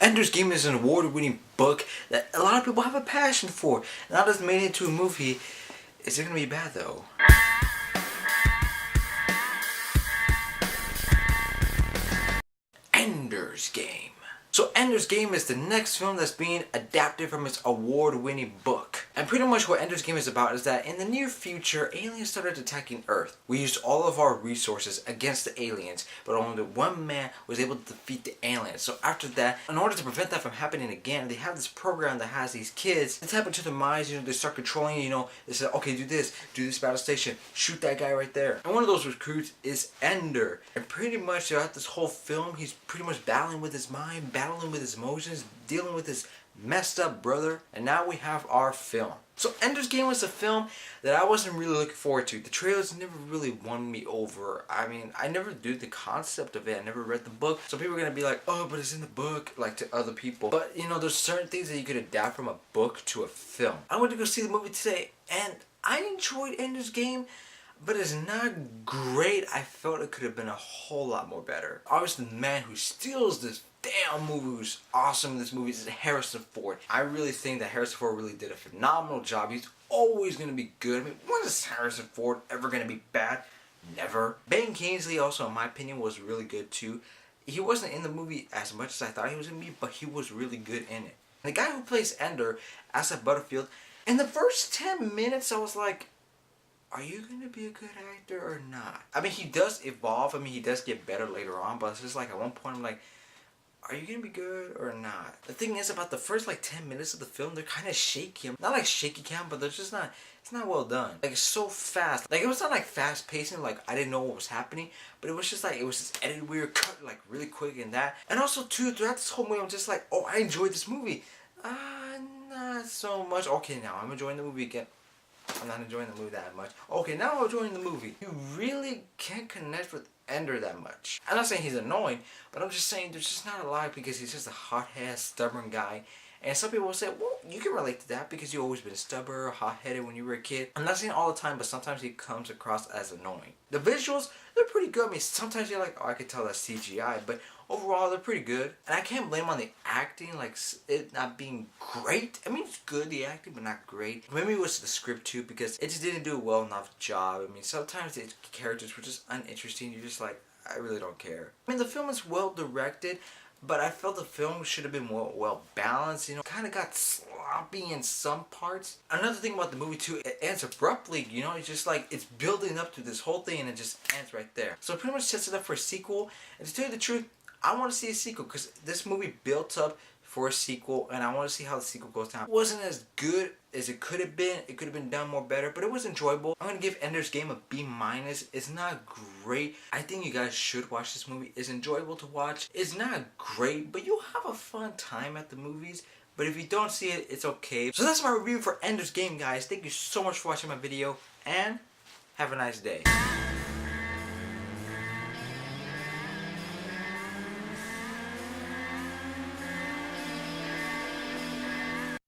Ender's Game is an award-winning book that a lot of people have a passion for. Now that it's made into a movie, is it gonna be bad though? Ender's Game. So Ender's Game is the next film that's being adapted from its award-winning book. And pretty much what Ender's Game is about is that in the near future, aliens started attacking Earth. We used all of our resources against the aliens, but only one man was able to defeat the aliens. So after that, in order to prevent that from happening again, they have this program that has these kids. They tap into their minds, they start controlling, they say, okay, do this battle station, shoot that guy right there. And one of those recruits is Ender. And pretty much throughout this whole film, he's pretty much battling with his mind, battling with his emotions, dealing with his messed up brother, and now we have our film. So Ender's Game was a film that I wasn't really looking forward to. The trailers never really won me over. I mean, I never knew the concept of it. I never read the book. So people are going to be like, oh, but it's in the book, like to other people. But, there's certain things that you could adapt from a book to a film. I went to go see the movie today, and I enjoyed Ender's Game, but it's not great. I felt it could have been a whole lot more better. Obviously, the man who steals this damn movie who's awesome in this movie is Harrison Ford. I really think that Harrison Ford really did a phenomenal job. He's always going to be good. I mean, when is Harrison Ford ever going to be bad? Never. Ben Kingsley also, in my opinion, was really good too. He wasn't in the movie as much as I thought he was going to be, but he was really good in it. The guy who plays Ender, Asa Butterfield, in the first 10 minutes I was like, are you going to be a good actor or not? I mean, he does evolve. I mean, he does get better later on, but it's just like at one point I'm like, are you gonna be good or not? The thing is about the first 10 minutes of the film, they're kind of shaky. Not like shaky cam, but they're just not, it's not well done. Like, it's so fast. Like, it was not like fast pacing, like I didn't know what was happening, but it was just like, it was just edited weird, cut like really quick and that. And also too, throughout this whole movie, I'm just like, oh, I enjoyed this movie. Not so much. Okay, now I'm enjoying the movie again. I'm not enjoying the movie that much. Okay, now I'm enjoying the movie. You really can't connect with Ender that much. I'm not saying he's annoying, but I'm just saying there's just not a lot because he's just a hot-headed, stubborn guy. And some people will say, well, you can relate to that because you've always been stubborn or hot-headed when you were a kid. I'm not saying all the time, but sometimes he comes across as annoying. The visuals, they're pretty good. I mean, sometimes you're like, oh, I could tell that's CGI, but overall, they're pretty good. And I can't blame on the acting, like it not being great. I mean, it's good, the acting, but not great. Maybe it was the script too, because it just didn't do a well enough job. I mean, sometimes the characters were just uninteresting. You're just like, I really don't care. I mean, the film is well directed, but I felt the film should have been more well balanced. Kind of got sloppy in some parts. Another thing about the movie too, it ends abruptly. It's just like it's building up to this whole thing and it just ends right there. So it pretty much sets it up for a sequel. And to tell you the truth, I want to see a sequel because this movie built up for a sequel and I want to see how the sequel goes down. It wasn't as good as it could have been. It could have been done more better, but it was enjoyable. I'm going to give Ender's Game a B-. It's not great. I think you guys should watch this movie. It's enjoyable to watch. It's not great, but you'll have a fun time at the movies. But if you don't see it, it's okay. So that's my review for Ender's Game, guys. Thank you so much for watching my video and have a nice day.